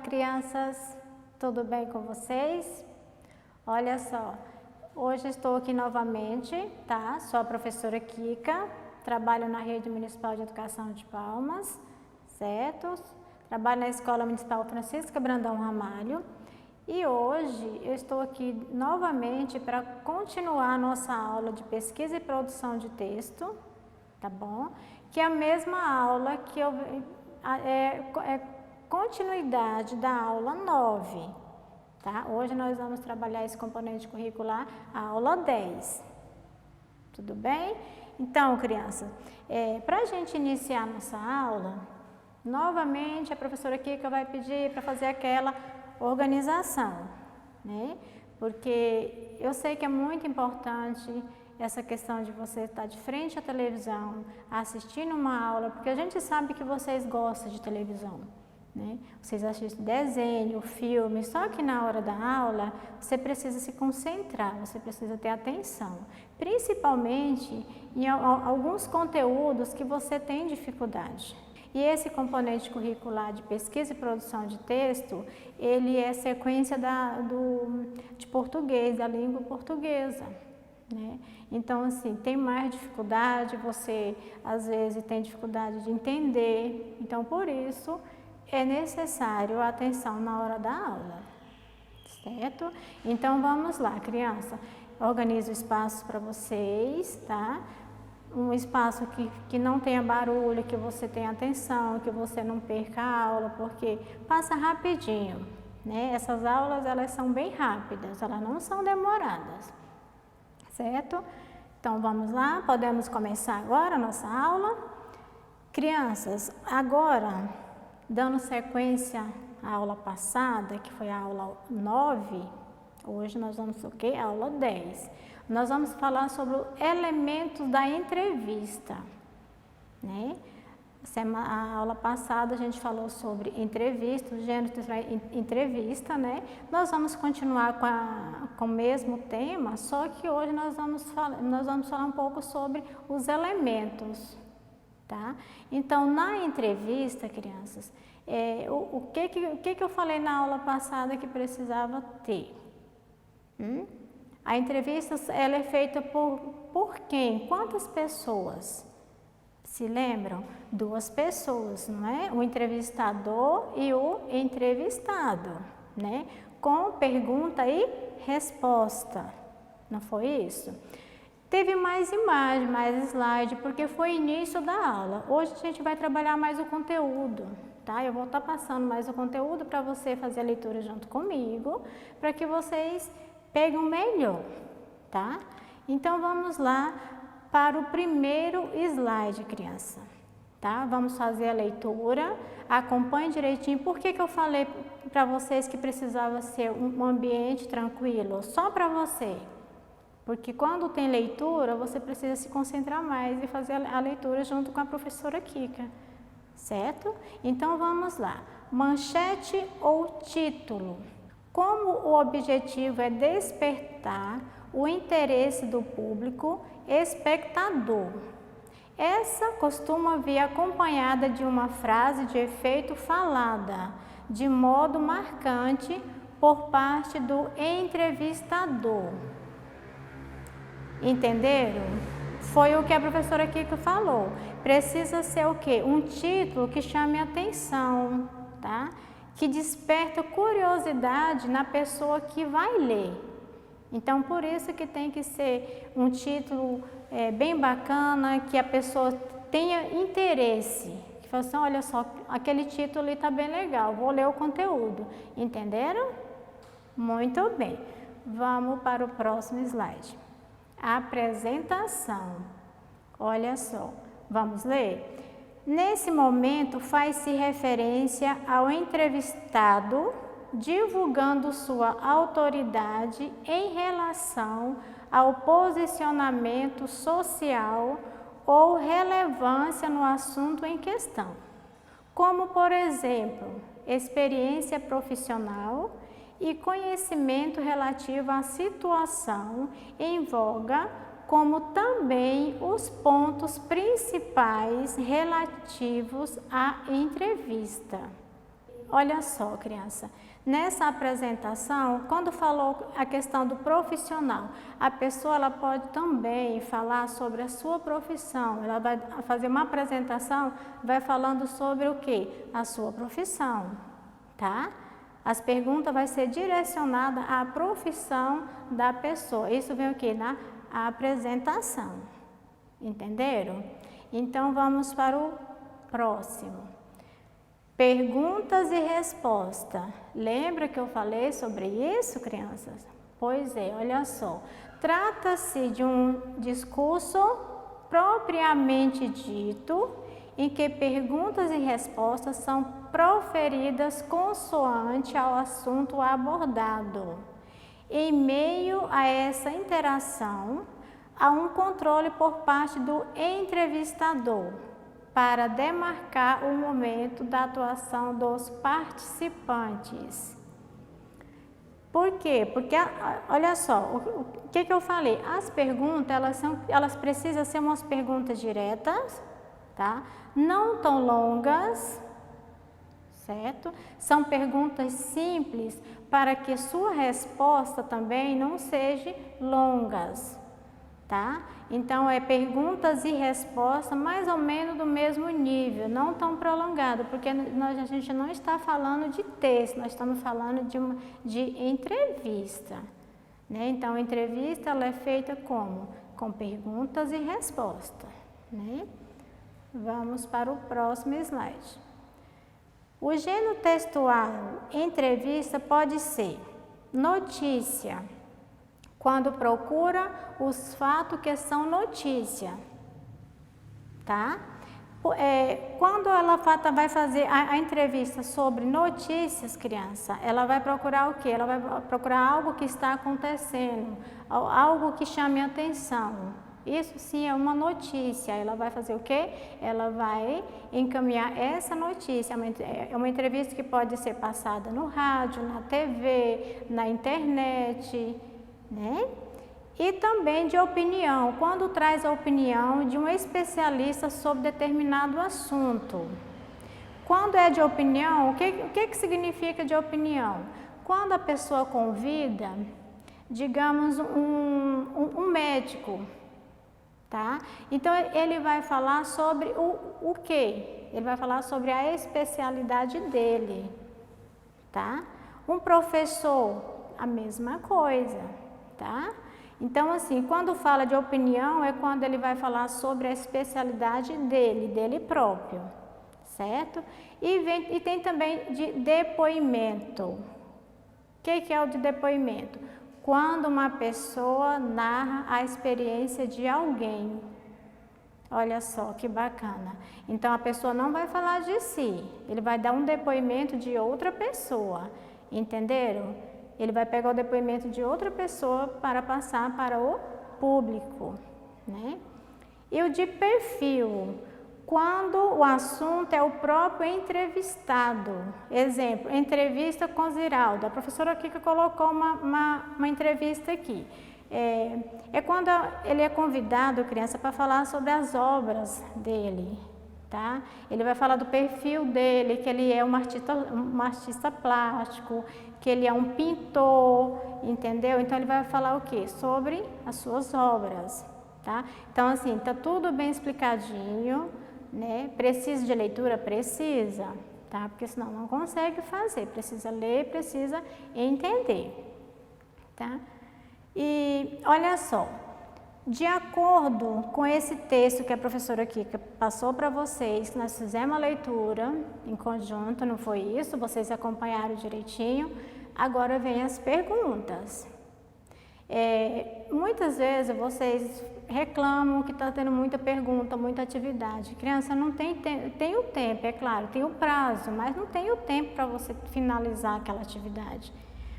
crianças, tudo bem com vocês? Olha só, hoje estou aqui novamente, tá? Sou a professora Kika, trabalho na Rede Municipal de Educação de Palmas, certo? Trabalho na Escola Municipal Francisca Brandão Ramalho e hoje eu estou aqui novamente para continuar a nossa aula de pesquisa e produção de texto, tá bom? Que é a mesma aula que é continuidade da aula 9, tá? Hoje nós vamos trabalhar esse componente curricular, a aula 10, tudo bem? Então, crianças, para a gente iniciar nossa aula, novamente a professora Kika vai pedir para fazer aquela organização, né? Porque eu sei que é muito importante essa questão de você estar de frente à televisão, assistindo uma aula, porque a gente sabe que vocês gostam de televisão, né? Vocês assistem desenho, filme, só que na hora da aula você precisa se concentrar, você precisa ter atenção, principalmente em alguns conteúdos que você tem dificuldade. E esse componente curricular de pesquisa e produção de texto, ele é sequência de português, da língua portuguesa, né? Então, assim, tem mais dificuldade, você às vezes tem dificuldade de entender, então por isso é necessário a atenção na hora da aula, certo? Então vamos lá, criança, organiza o espaço para vocês, tá? Um espaço que não tenha barulho, que você tenha atenção, que você não perca a aula, porque passa rapidinho, né? Essas aulas, elas são bem rápidas, elas não são demoradas, certo? Então vamos lá, podemos começar agora a nossa aula. Crianças, agora, dando sequência à aula passada, que foi a aula 9, hoje nós vamos o quê? A aula 10. Nós vamos falar sobre elementos da entrevista, né? A aula passada a gente falou sobre entrevista, o gênero de entrevista, né? Nós vamos continuar com o mesmo tema, só que hoje nós vamos falar um pouco sobre os elementos, tá? Então, na entrevista, crianças, o que eu falei na aula passada que precisava ter? A entrevista, ela é feita por quem? Quantas pessoas? Se lembram? 2 pessoas, não é? O entrevistador e o entrevistado, né? Com pergunta e resposta, não foi isso? Teve mais imagem, mais slide, porque foi início da aula. Hoje a gente vai trabalhar mais o conteúdo, tá? Eu vou estar passando mais o conteúdo para você fazer a leitura junto comigo, para que vocês peguem o melhor, tá? Então vamos lá para o primeiro slide, criança, tá? Vamos fazer a leitura, acompanhe direitinho. Por que eu falei para vocês que precisava ser um ambiente tranquilo? Só para você. Porque quando tem leitura, você precisa se concentrar mais e fazer a leitura junto com a professora Kika, certo? Então vamos lá. Manchete ou título? Como o objetivo é despertar o interesse do público espectador, essa costuma vir acompanhada de uma frase de efeito falada, de modo marcante por parte do entrevistador. Entenderam? Foi o que a professora Kika falou. Precisa ser o quê? Um título que chame a atenção, tá? Que desperta curiosidade na pessoa que vai ler. Então, por isso que tem que ser um título bem bacana, que a pessoa tenha interesse. Que fala assim, olha só, aquele título ali está bem legal, vou ler o conteúdo. Entenderam? Muito bem. Vamos para o próximo slide. Apresentação. Olha só, vamos ler? Nesse momento, faz-se referência ao entrevistado divulgando sua autoridade em relação ao posicionamento social ou relevância no assunto em questão, como, por exemplo, experiência profissional e conhecimento relativo à situação em voga, como também os pontos principais relativos à entrevista. olha só, criança, nessa apresentação, quando falou a questão do profissional, a pessoa ela pode também falar sobre a sua profissão. Ela vai fazer uma apresentação, vai falando sobre o quê? A sua profissão, tá? As perguntas vai ser direcionada à profissão da pessoa. Isso vem o quê? Na apresentação. Entenderam? Então, vamos para o próximo. Perguntas e respostas. Lembra que eu falei sobre isso, crianças? Pois é, olha só. Trata-se de um discurso propriamente dito, em que perguntas e respostas são proferidas consoante ao assunto abordado. Em meio a essa interação, há um controle por parte do entrevistador para demarcar o momento da atuação dos participantes. Por quê? Porque, olha só, o que eu falei? As perguntas, elas precisam ser umas perguntas diretas, tá? Não tão longas, certo? São perguntas simples para que sua resposta também não seja longas, tá? Então, é perguntas e respostas mais ou menos do mesmo nível, não tão prolongado, porque a gente não está falando de texto, nós estamos falando de entrevista, né? Então, a entrevista ela é feita como? Com perguntas e respostas, né? Vamos para o próximo slide. O gênero textual entrevista pode ser notícia, quando procura os fatos que são notícia, tá? Quando ela vai fazer a entrevista sobre notícias, criança, ela vai procurar o quê? Ela vai procurar algo que está acontecendo, algo que chame a atenção. Isso sim é uma notícia. Ela vai fazer o quê? Ela vai encaminhar essa notícia. É uma entrevista que pode ser passada no rádio, na TV, na internet, né? E também de opinião, quando traz a opinião de um especialista sobre determinado assunto. Quando é de opinião, o que significa de opinião? Quando a pessoa convida, digamos, um médico, tá? Então, ele vai falar sobre o quê? Ele vai falar sobre a especialidade dele, tá? Um professor, a mesma coisa, tá? Então, assim, quando fala de opinião, é quando ele vai falar sobre a especialidade dele próprio, certo? E tem também de depoimento. O que é o de depoimento? Quando uma pessoa narra a experiência de alguém. Olha só que bacana. Então, a pessoa não vai falar de si, ele vai dar um depoimento de outra pessoa, entenderam? Ele vai pegar o depoimento de outra pessoa para passar para o público, né? E o de perfil, quando o assunto é o próprio entrevistado. Exemplo, entrevista com Ziraldo. A professora Kika colocou uma entrevista aqui. É quando ele é convidado, criança, para falar sobre as obras dele, tá? Ele vai falar do perfil dele, que ele é um artista plástico, que ele é um pintor, entendeu? Então, ele vai falar o quê? Sobre as suas obras, tá? Então, assim, tá tudo bem explicadinho, né? Precisa de leitura? Precisa, tá? Porque senão não consegue fazer, precisa ler, precisa entender, tá? E olha só, de acordo com esse texto que a professora Kika passou para vocês, que nós fizemos a leitura em conjunto, não foi isso? Vocês acompanharam direitinho. Agora vem as perguntas. Muitas vezes vocês reclamam que está tendo muita pergunta, muita atividade. Criança não tem o tempo, é claro, tem o prazo, mas não tem o tempo para você finalizar aquela atividade.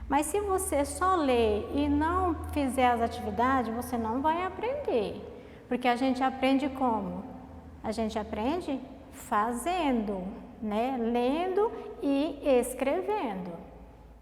Mas se você só ler e não fizer as atividades, você não vai aprender. Porque a gente aprende como? A gente aprende fazendo, né? Lendo e escrevendo,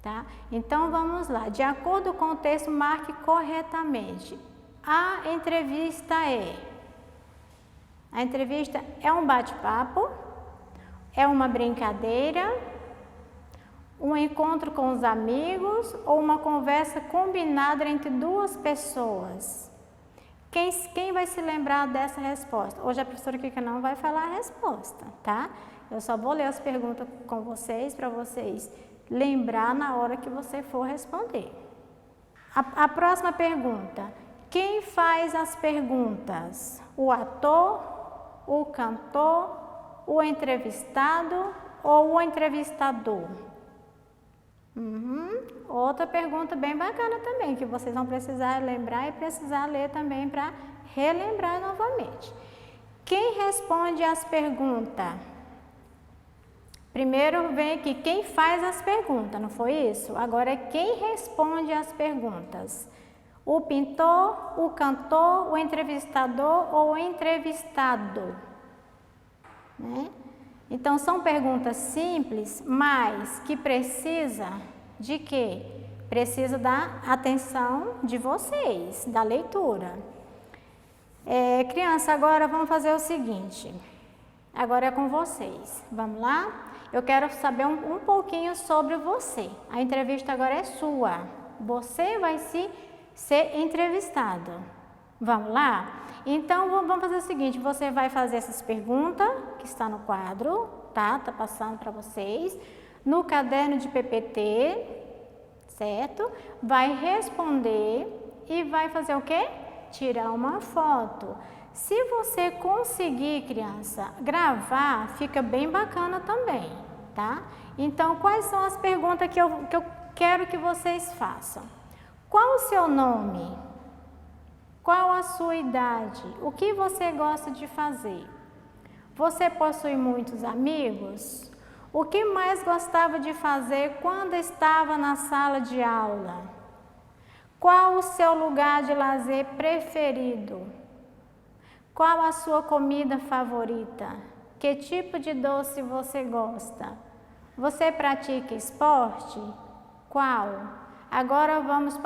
tá? Então, vamos lá. De acordo com o texto, marque corretamente. A entrevista é um bate-papo, é uma brincadeira, Um encontro com os amigos ou uma conversa combinada entre duas pessoas? Quem vai se lembrar dessa resposta? Hoje a professora Kika não vai falar a resposta, tá? Eu só vou ler as perguntas com vocês, para vocês lembrar na hora que você for responder. A próxima pergunta: quem faz as perguntas? O ator, o cantor, o entrevistado ou o entrevistador? Outra pergunta bem bacana também, que vocês vão precisar lembrar e precisar ler também para relembrar novamente. Quem responde as perguntas? Primeiro vem aqui quem faz as perguntas, não foi isso? Agora é quem responde as perguntas. O pintor, o cantor, o entrevistador ou o entrevistado? Né? Então, são perguntas simples, mas que precisa de quê? Precisa da atenção de vocês, da leitura. Criança, agora vamos fazer o seguinte. Agora é com vocês. Vamos lá? Eu quero saber um pouquinho sobre você. A entrevista agora é sua. Você vai ser entrevistado. Vamos lá? Então, vamos fazer o seguinte, você vai fazer essas perguntas que está no quadro, tá? Tá passando para vocês. No caderno de PPT, certo? Vai responder e vai fazer o quê? Tirar uma foto. Se você conseguir, criança, gravar, fica bem bacana também, tá? Então, quais são as perguntas que eu quero que vocês façam? Qual o seu nome? Qual a sua idade? O que você gosta de fazer? Você possui muitos amigos? O que mais gostava de fazer quando estava na sala de aula? Qual o seu lugar de lazer preferido? Qual a sua comida favorita? Que tipo de doce você gosta? Você pratica esporte? Qual? Agora vamos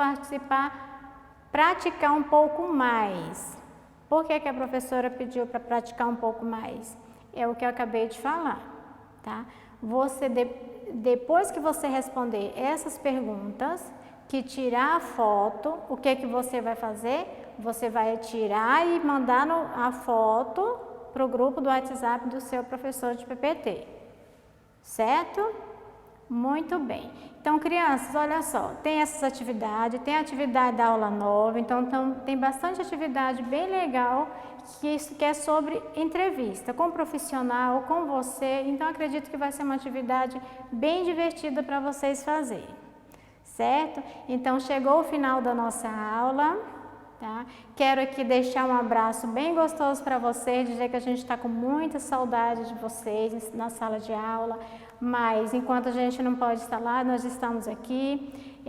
praticar um pouco mais. Por que a professora pediu para praticar um pouco mais? É o que eu acabei de falar, tá? Depois que você responder essas perguntas, que tirar a foto, o que você vai fazer? Você vai tirar e mandar a foto para o grupo do WhatsApp do seu professor de PPT, certo? Muito bem. Então, crianças, olha só, tem essas atividades, tem a atividade da aula 9, então tem bastante atividade bem legal que é sobre entrevista com o profissional, com você. Então, acredito que vai ser uma atividade bem divertida para vocês fazerem, certo? Então, chegou o final da nossa aula, tá? Quero aqui deixar um abraço bem gostoso para vocês, dizer que a gente está com muita saudade de vocês na sala de aula, mas enquanto a gente não pode estar lá, nós estamos aqui.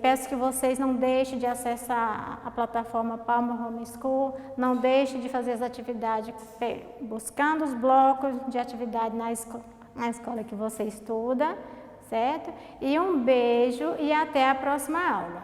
Peço que vocês não deixem de acessar a plataforma Palma Homeschool, não deixem de fazer as atividades, buscando os blocos de atividade na escola que você estuda, certo? E um beijo e até a próxima aula.